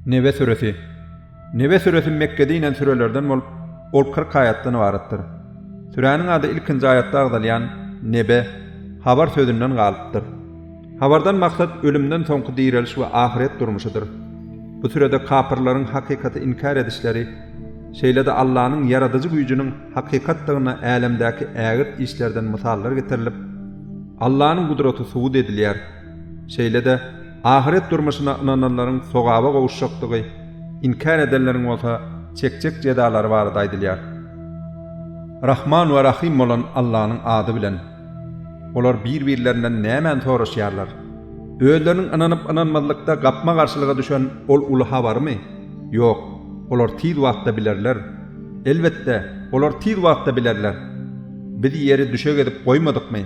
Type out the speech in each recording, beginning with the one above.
Nebe suresi. Nebe suresi Mekke'de inen sürelerden bolup, ol 40 ayatdan ibaretdir. Sürenin adı ilkinci ayatda agdalayan Nebe, habar sözünden galypdyr. Habardan maksat ölümden soňky diriliş we ahiret durmuşydyr. Bu sürede kafirlaryň hakykata inkar edişleri, şeýlede Allahyň yaradyjy güýjüniň hakykatlygyna älemdäki ägir işlerden misallar getirilip, Allahyň gudraty subut edilýär. Şeýlede ahiret durmuşyna inananlaryň sogaba gowuşjakdygy, inkar edenleriň bolsa çekçek jedalary barada aýdylýar. Rahman we Rahim bolan Allahyň ady bilen. Olar bir-birlerinden nämen soraşýarlar? Öýleriniň inanyp inanmazlykda gapma garşylyga düşen ol uly habarmy? Ýok, olar tiz wagtda bilerler. Elbetde, olar tiz wagtda bilerler. Biz ýeri düşek edip goýmadykmy?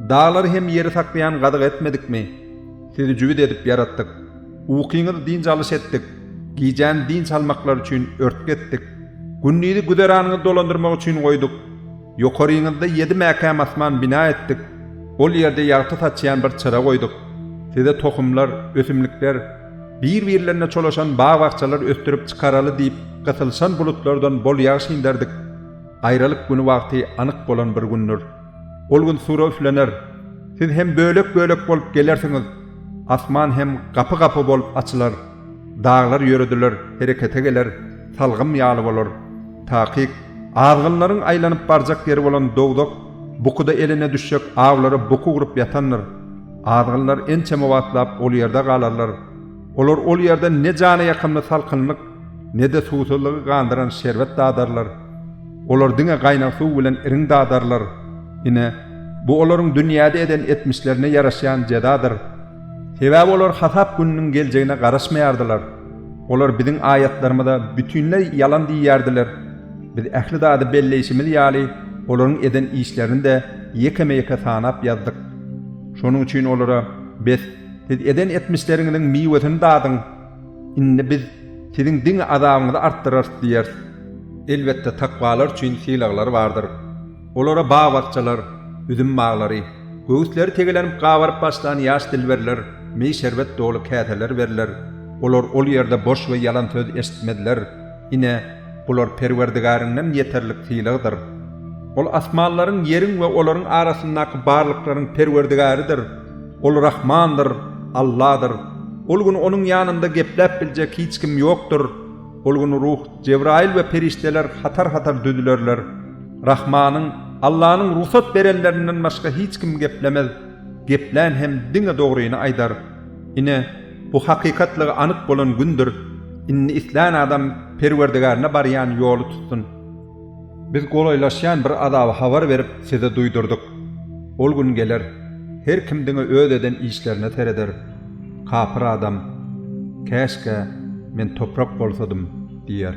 Dağlary hem ýeri saklayan gadyk etmedikmi? Sizi jübit edip yaratdyk. Ukyňyzy din çalyş etdik. Gijän din salmaklar üçin örtük etdik. Günnidi güderanyňy dolandyrmak üçin goýduk. Ýokaryňyzda 7 mäkam asman bina etdik. Ol ýerde ýarty saçýan bir çıra goýduk. Size tohumlar, ösümlikler, bir-birlerine çolaşan bağ bahçalar östürüp çykaraly diýip gysylşan bulutlardan bol ýağış inderdik. Aýralyk güni wagty anyk bolan bir günnür. Ol gün sura üflener. Siz hem bölek-bölek bolup gelersiňiz. Asman hem gapy-gapy bolup açylar. Dağlar ýörediler, herekete geler, salgym ýaly bolar. Takyk, argynlaryň aýlanyp barjak ýeri bolan dowdak, bukuda eline düşjek awlary buku gurup ýatanlar. Argynlar ençeme watlap ol ýerde galarlar. Olar ol ýerde ne jana ýakymly salkynlyk, ne de suwsuzlygy gandyran şerbet dadarlar. Olar diňe gaýnak suw bilen iriň dadarlar. Ine bu olaryň dünýäde eden etmişlerine ýaraşýan jedadyr. Sebäbi olar hasap gününiň geljegine garaşmaýardylar. Olar biziň ayatlarymyzda bütünlei ýalan diýýärdiler. Biz ähli dady belleýişimiz ýaly olaryň eden işlerini de ýekeme-ýeke sanap ýazdyk. Şonuň üçin olara biz eden etmişleriňiň miwetini dadyň. Indi biz siziň diň azabyňyzy artdyrar diýer. Elbetde takwalar üçin silaglar bardyr. Olara bağ bahçalar, üzüm bağlary, göğüsleri tegelenip gawaryp başlan ýaş dilberler, meý şerbet dolu käteler berler. Olar ol ýerde boş we ýalan söz eşitmediler. Ine bular Perwerdigaryňdan ýeterlik silagdyr. Ol asmanlaryň, ýeriň we olaryň arasyndaky barlyklaryň Perwerdigaridir. Ol Rahmandyr, Allahdyr. Ol gün onuň ýanynda geplep biljek hiç kim ýokdur. Ol gün ruh, Cebrail we perişteler hatar-hatar düdülerler. Rahmanyň, Allahyň ruhsat berenlerinden başga hiç kim geplemez. Geplen hem diňe dogryny aýdar. Ine bu hakykatlygy anyk bolan gündür. Inni islan adam Perwerdigaryna barýan ýoly tutsun. Biz golaylaşýan bir adaby habar berip size duýdurduk. Ol gün geler, her kim diňe öz eden işlerine tereder. Kafir adam, käşke men toprak bolsadym diýer.